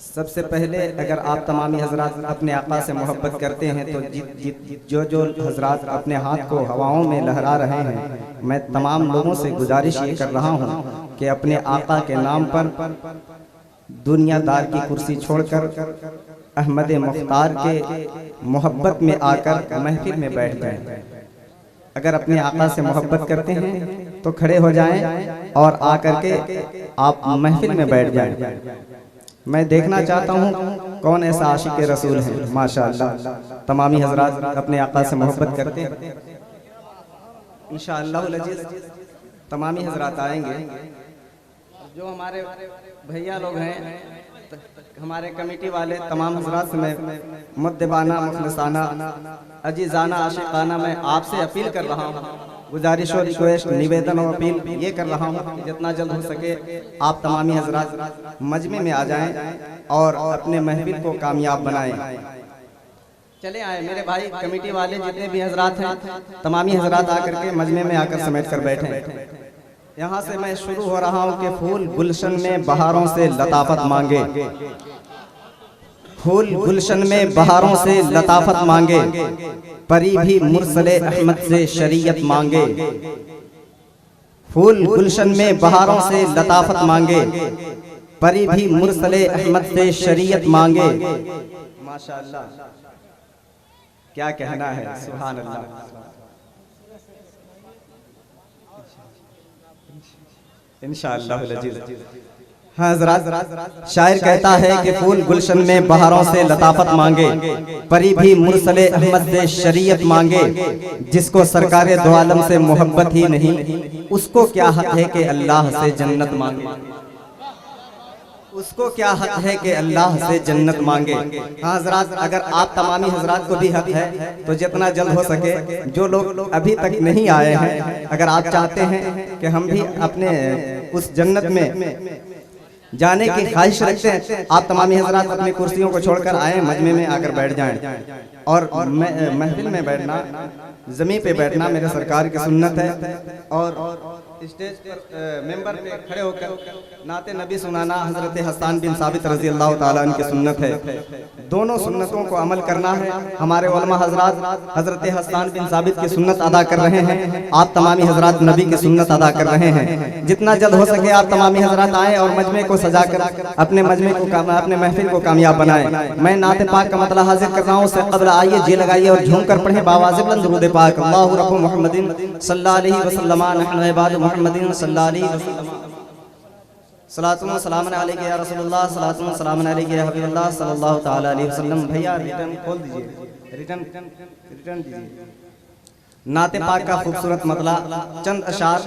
सबसे पहले अगर आप तमामी हजरात अपने आका से मोहब्बत करते हैं तो जो हजरात अपने हाथ को हवाओं में लहरा रहे हैं, मैं तमाम लोगों से गुजारिश ये कर रहा हूँ कि अपने आका के नाम पर दुनियादार की कुर्सी छोड़कर अहमद मुख्तार के मोहब्बत में आकर महफिल में बैठ जाएं। अगर अपने आका से मोहब्बत करते हैं तो खड़े हो जाएं और आकर के आप महफिल में बैठ जाएं। मैं देखना चाहता हूँ कौन ऐसा आशिक रसूल है। माशाअल्लाह तमामी हजरात अपने आका से मोहब्बत करते हैं। इंशाअल्लाह अज़ीज़ तमामी हजरात आएंगे। जो हमारे भैया लोग हैं, हमारे कमेटी वाले तमाम हजरात से मैं मुद्दबाना मुखलिसाना अजीज़ाना आशिकाना मैं आपसे अपील कर रहा हूँ, गुजारिश और रिक्वेस्ट निवेदन और अपील ये कर रहा हूँ कि जितना जल्द हो सके आप तमामी हजरात मजमे में आ जाएं और अपने महफिल को कामयाब बनाएं। चले आए मेरे भाई कमेटी वाले जितने भी हजरात हैं, तमामी हजरात आकर के मजमे में आकर समेट कर बैठे। यहाँ से मैं शुरू हो रहा हूँ कि फूल गुलशन में बहारों से लताफत मांगे, फूल गुलशन में बहारों से लताफत मांगे, परी भी मुरसले अहमद से शरीयत मांगे। फूल गुलशन में बहारों से लताफत मांगे, परी भी मुरसले अहमद से शरीयत मांगे। माशाअल्लाह क्या कहना है, सुभान अल्लाह। इंशाअल्लाह हाँ हज़रात, शायर कहता है कि फूल गुलशन में बहारों से लताफत मांगे, परी भी मुरसले अहमद से शरीयत मांगे। जिसको सरकारे दो आलम से मोहब्बत ही नहीं, उसको क्या हक है कि अल्लाह से जन्नत मांगे। उसको क्या हक है कि अल्लाह से जन्नत मांगे। हाँ हजरात, अगर आप तमामी हजरात को भी हक है तो जितना जल्द हो सके, जो लोग अभी तक नहीं आए हैं, अगर आप चाहते हैं कि हम भी अपने उस जन्नत में जाने की ख्वाहिश रखते हैं, आप तमामी हजरात अपनी कुर्सियों को छोड़कर आए, मजमे में आकर बैठ जाएं। और महफिल में बैठना, ज़मीन पे बैठना मेरे सरकार की सुन्नत है। और स्टेज पर मेंबर पे खड़े होकर नाते नबी सुनाना हजरत हसन बिन साबित रजी अल्लाह ताला अन्हु की सुन्नत है। दोनों सुन्नतों को अमल करना है। हमारे उलमा हजरात हजरत हसन बिन साबित की सुन्नत अदा कर रहे हैं, आप तमामी हजरात नबी की सुन्नत अदा कर रहे हैं। जितना जल्द हो सके आप तमामी हजरात आए और मजमे को सजाकर अपने मजमे को अपने महफिल को कामयाब बनाए। मैं नाते पाक का मतलब हाजिर कर रहा हूँ, उससे कबल आइए जी लगाइए और झूम कर पढ़े बावाज़िब बुलंद दुरूद पाक। अल्लाहु रब्बु मुहम्मदिन सल्लल्लाहु अलैहि वसल्लम नहनु इबाद मुहम्मदिन सल्लल्लाहु अलैहि वसल्लम। सलातु व सलामुन अलैका या रसूलुल्लाह, सलातु व सलामुन अलैका या हबीबल्लाह सल्लल्लाहु ताला अलैहि वसल्लम। भैया रिटर्न खोल दीजिए, रिटर्न दीजिए। नाते पाक का खूबसूरत मतला चंद अशार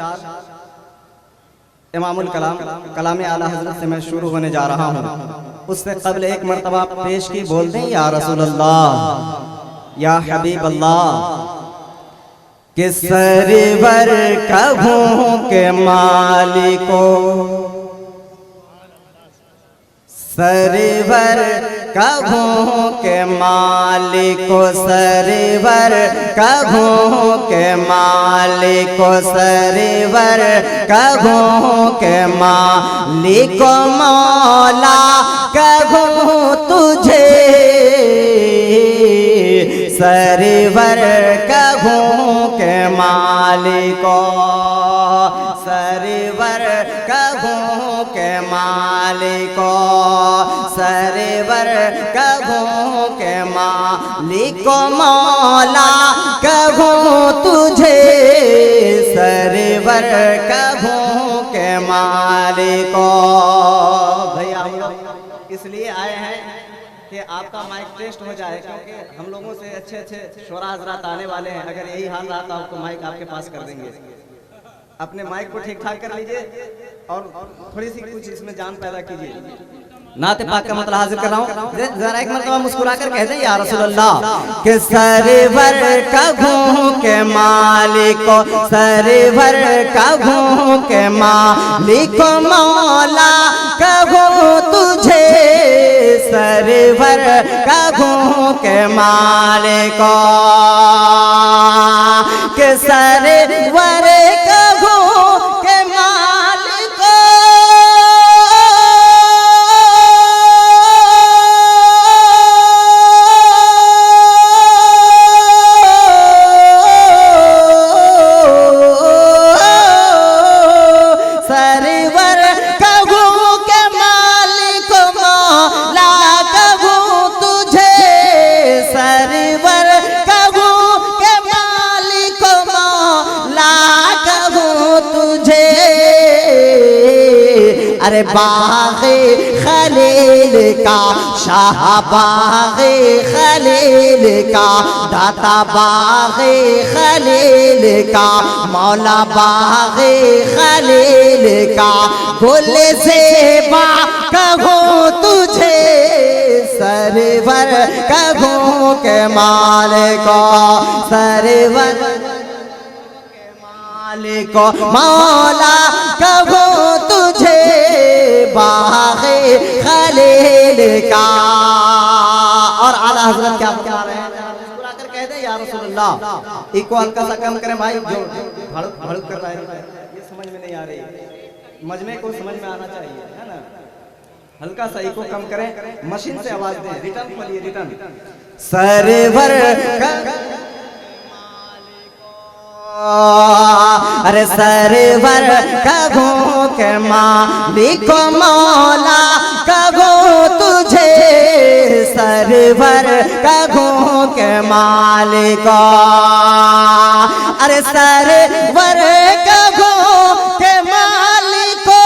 इमामुल कलाम कलाम आला हज़रत से मैं शुरू होने जा रहा हूँ। उससे कबल एक मरतबा पेश की बोल दें या रसूलल्लाह या हबीब अल्लाह। कि सरवर कभों के मालिको, सरवर कभों के मालिको, सरवर कभों के मालिको, सरवर कभों के मालिको, मौला कभों तुझे, सरवर कभों के मालिको, सरवर कभों के मालिको, सरवर कभों के मालिको, मौला कभों तुझे, सरवर कभों के मालिको। भैया हम लोग इसलिए आए हैं कि आपका माइक टेस्ट हो जाए, क्योंकि हम लोगों से अच्छे अच्छे शोरा हजरात आने वाले हैं। अगर यही हाल रहा तो आपको माइक आपके पास कर देंगे। अपने माइक को ठीक ठाक कर लीजिए और थोड़ी सी कुछ इसमें जान पैदा कीजिए। नाते पाक का मतलब हाजिर कर रहा हूँ, जरा एक मरतबा मुस्कुरा कर कह दें या रसूलल्लाह। कि सरवर कभों के मालिको, सरवर कभों के मालिको, मौला कभों तुझे, सरवर कभों के मालिको, के सरवर कभों के मालिको, अरे बाग़े खलील का शाह, बाग़े खलील का दाता, बाग़े खलील का मौला, बाग़े खलील का गुल ज़ेबा कहूँ तुझे, सरवर कहूँ के मालिको, सरवर को मौला कहूँ तुझे, बाग़े खलील का। और आला हज़रत क्या बता रहे हैं, मुस्कुराकर कह दे या रसूलुल्लाह। इको हल्का सा कम करें भाई, जो भड़क भड़क कर रहा है ये समझ में नहीं आ रही, मजमे को समझ में आना चाहिए, है ना। हल्का सा इको कम करें, मशीन से आवाज दें, रिटर्न पढ़िए, रिटर्न। सरवर अरे सरवर कहूँ के मालिको, मौला कहूँ तुझे, सरवर कहूँ के मालिको, अरे सरवर कहूँ के मालिको,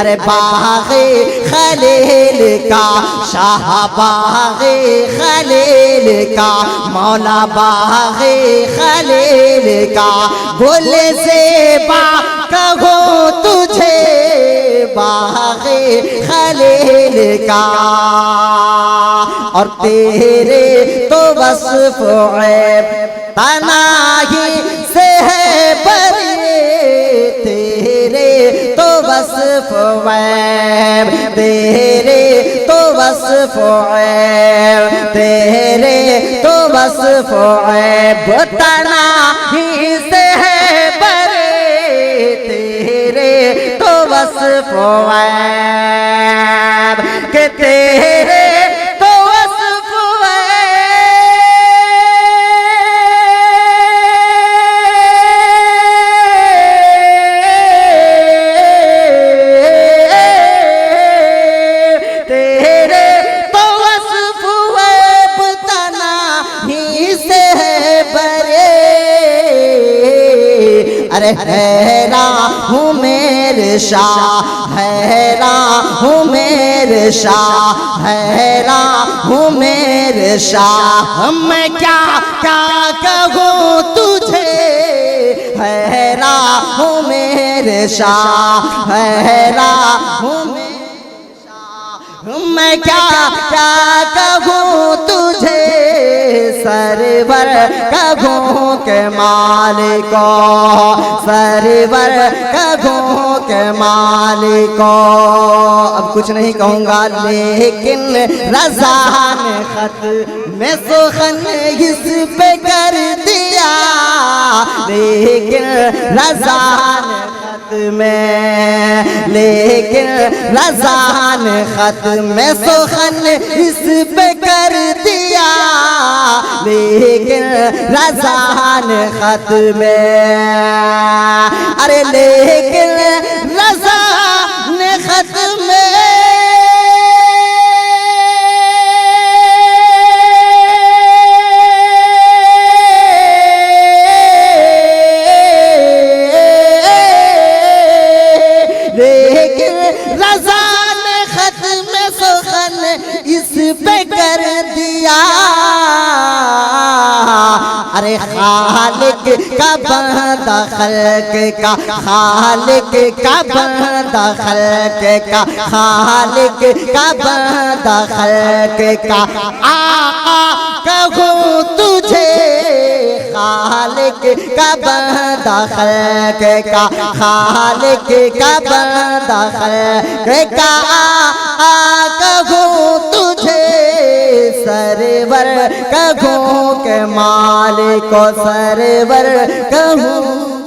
अरे बाग़े खलील का शाह, बाग़े खलील का मौला, बाग़े खलील का गुल ज़ेबा कहूँ तुझे, बाग़े खलील का। और तेरे तो वस्फ़ ऐब तनाही से है बरे, तेरे तो वस्फ़ ऐब, तेरे तो वस्फ़ ऐब, तेरे तो वस्फ़ ऐब तनाही से है बरे, तेरे तो वस्फ़ ऐब के तेरे अरे हैरान हूँ मेरे शाह, हैरान हूँ मेरे शाह, हैरान हूँ मेरे शाह, मैं क्या क्या कहूँ तुझे, हैरान हूँ मेरे शाह, हैरान हूँ मेरे शाह, मैं क्या क्या कहूँ तुझे, सरवर कहूँ के मालिको, सरवर कहूँ के मालिको। अब कुछ नहीं कहूँगा, लेकिन रज़ा ने खत में सुखन इस पे कर दिया, लेकिन रज़ा ने खत में, लेकिन रज़ा ने खत में सुखन इस पे कर दिया, लेकिन रज़ा ने खत में, अरे लेकिन रज़ा ने खत में कर दिया, अरे खालिक का बंदा खल्क का, खालिक का बंदा खल्क का, खालिक का बंदा खल्क का, आका कहूँ तुझे, खालिक का बंदा खल्क का, खालिक का बंदा खल्क का, कहूँ तुझे, सरवर कहूँ के मालिको, सरवर कहूँ।